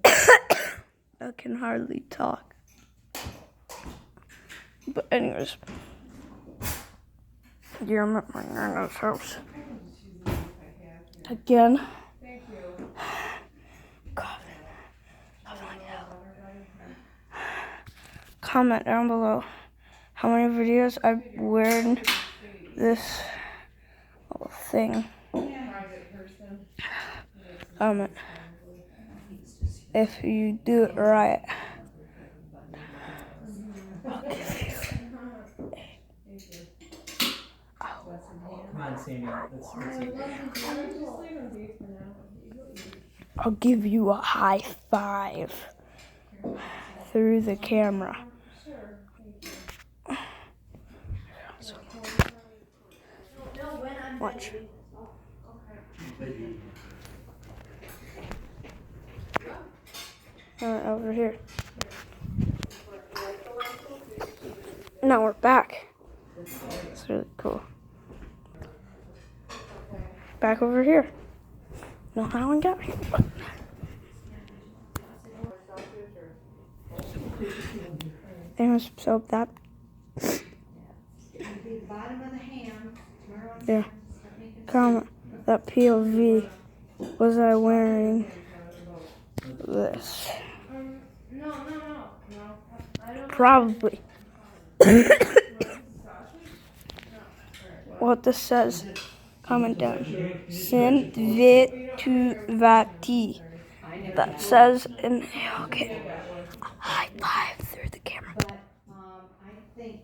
I can hardly talk. But anyways, yeah, I'm at my Nana's house. Again. Comment down below how many videos I've worn this little thing. Comment if you do it right. I'll give you a high five through the camera. Watch. Over here. Now we're back. It's really cool. Back over here. No, how one got here. Anyways, so that. Yeah. Comment that POV. Was I wearing this? No. Probably. What this says, comment down. Sen vetuvati. That says in okay. High five through the camera. I think